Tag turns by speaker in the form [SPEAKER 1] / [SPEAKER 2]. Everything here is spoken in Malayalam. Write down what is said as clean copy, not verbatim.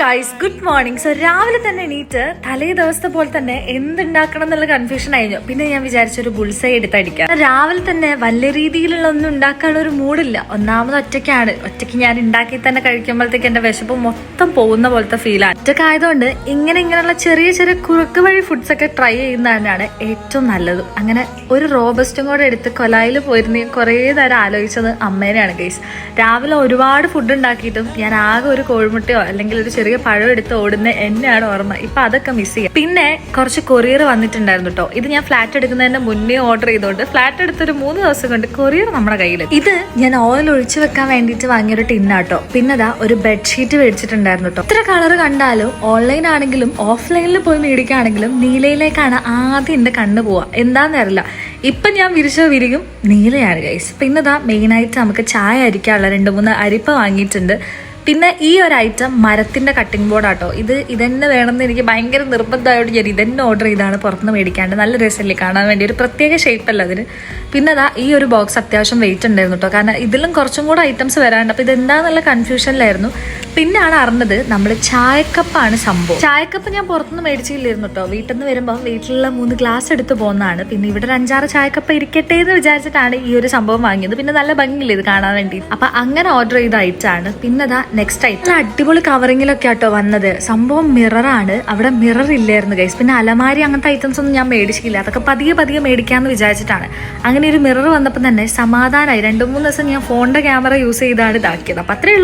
[SPEAKER 1] Guys, good morning. സോ രാവിലെ തന്നെ എണീറ്റ് തലേ ദിവസത്തെ പോലെ തന്നെ എന്തുണ്ടാക്കണം എന്നുള്ള കൺഫ്യൂഷൻ ആയിരുന്നു. പിന്നെ ഞാൻ വിചാരിച്ചൊരു ബുൾസൈ എടുത്തടിക്കാം. രാവിലെ തന്നെ വലിയ രീതിയിലുള്ള ഒന്നും ഉണ്ടാക്കാനുള്ള ഒരു മൂഡില്ല. ഒന്നാമത് ഒറ്റയ്ക്ക് ഞാൻ ഉണ്ടാക്കി തന്നെ കഴിക്കുമ്പോഴത്തേക്ക് എന്റെ വിശപ്പ് മൊത്തം പോകുന്ന പോലത്തെ ഫീലാണ്. ഒറ്റക്കായതുകൊണ്ട് ഇങ്ങനെയുള്ള ചെറിയ ചെറിയ കുറുക്ക് വഴി ഫുഡ്സ് ഒക്കെ ട്രൈ ചെയ്യുന്നതാണ് ഏറ്റവും നല്ലത്. അങ്ങനെ ഒരു റോബസ്റ്റും കൂടെ എടുത്ത് കൊലായിൽ പോയിരുന്ന കുറേ നേരം ആലോചിച്ചത് അമ്മേനെയാണ് ഗൈസ്. രാവിലെ ഒരുപാട് ഫുഡ് ഉണ്ടാക്കിയിട്ടും ഞാൻ ആകെ ഒരു കോഴിമുട്ടയോ അല്ലെങ്കിൽ ഒരു ചെറിയ പഴം എടുത്ത് ഓടുന്ന എന്നെയാണ് ഓർമ്മ. ഇപ്പൊ അതൊക്കെ മിസ് ചെയ്യാം. പിന്നെ കുറച്ച് കൊറിയർ വന്നിട്ടുണ്ടായിരുന്നു കേട്ടോ. ഇത് ഞാൻ ഫ്ലാറ്റ് എടുക്കുന്നതിന് മുന്നേ ഓർഡർ ചെയ്തോണ്ട് ഫ്ലാറ്റ് എടുത്തൊരു 3 ദിവസം കൊണ്ട് കൊറിയർ നമ്മുടെ കയ്യിൽ. ഇത് ഞാൻ ഓയിൽ ഒഴിച്ചു വെക്കാൻ വേണ്ടിയിട്ട് വാങ്ങിയൊരു ടിന്നാട്ടോ. പിന്നെതാ ഒരു ബെഡ്ഷീറ്റ് മേടിച്ചിട്ടുണ്ടായിരുന്നു കേട്ടോ. ഇത്ര കളർ കണ്ടാലും ഓൺലൈൻ ആണെങ്കിലും ഓഫ്ലൈനിൽ പോയി മേടിക്കുകയാണെങ്കിലും നീലയിലേക്കാണ് ആദ്യം എന്റെ കണ്ണ് പോവാ. എന്താന്നറിയില്ല, ഇപ്പൊ ഞാൻ വിരികും നീലയാണ് ഗൈസ്. പിന്നെതാ മെയിനായിട്ട് നമുക്ക് ചായ അരിക്കാനുള്ള 2-3 അരിപ്പ വാങ്ങിയിട്ടുണ്ട്. പിന്നെ ഈ ഒരു ഐറ്റം മരത്തിന്റെ കട്ടിംഗ് ബോർഡാട്ടോ. ഇതന്നെ വേണമെന്ന് എനിക്ക് ഭയങ്കര നിർബന്ധമായിട്ട് ഞാൻ ഇതന്നെ ഓർഡർ ചെയ്താണ് പുറത്തുനിന്ന് മേടിക്കാണ്ട്. നല്ല രസമല്ലേ കാണാൻ വേണ്ടി, ഒരു പ്രത്യേക ഷേപ്പല്ല അതിന്. പിന്നെ അതാ ഈ ഒരു ബോക്സ് അത്യാവശ്യം വെയിറ്റ് ഉണ്ടായിരുന്നു കേട്ടോ, കാരണം ഇതിലും കുറച്ചും കൂടെ ഐറ്റംസ് വരാനുണ്ട്. അപ്പൊ ഇതെന്താന്നുള്ള കൺഫ്യൂഷനിലായിരുന്നു. പിന്നെയാണ് അറിഞ്ഞത് നമ്മൾ ചായക്കപ്പാണ് സംഭവം. ചായക്കപ്പ് ഞാൻ പുറത്തുനിന്ന് മേടിച്ചില്ലായിരുന്നു കേട്ടോ. വീട്ടിൽ നിന്ന് വരുമ്പോൾ വീട്ടിലുള്ള 3 ഗ്ലാസ് എടുത്ത് പോകുന്നതാണ്. പിന്നെ ഇവിടെ ഒരു 5-6 ചായക്കപ്പ് ഇരിക്കട്ടെ എന്ന് വിചാരിച്ചിട്ടാണ് ഈ ഒരു സംഭവം വാങ്ങിയത്. പിന്നെ നല്ല ഭംഗിയില്ല ഇത് കാണാൻ വേണ്ടി. അപ്പൊ അങ്ങനെ ഓർഡർ ചെയ്ത ഐറ്റാണ്. പിന്നെ അതാ നെക്സ്റ്റ് ഐറ്റം അടിപൊളി കവറിങ്ങിലൊക്കെ ആട്ടോ വന്നത്. സംഭവം മിററാണ്. അവിടെ മിറർ ഇല്ലായിരുന്നു ഗൈസ്. പിന്നെ അലമാരി അങ്ങനത്തെ ഐറ്റംസ് ഒന്നും ഞാൻ മേടിച്ചില്ല. അതൊക്കെ പതിയെ മേടിക്കാന്ന് വിചാരിച്ചിട്ടാണ്. അങ്ങനെ ഒരു മിറർ വന്നപ്പോൾ തന്നെ സമാധാനമായി. 2-3 ദിവസം ഞാൻ ഫോണിന്റെ ക്യാമറ യൂസ് ചെയ്താണ് ഇതാക്കിയത്. അപ്പൊ അത്രേ ഉള്ളൂ.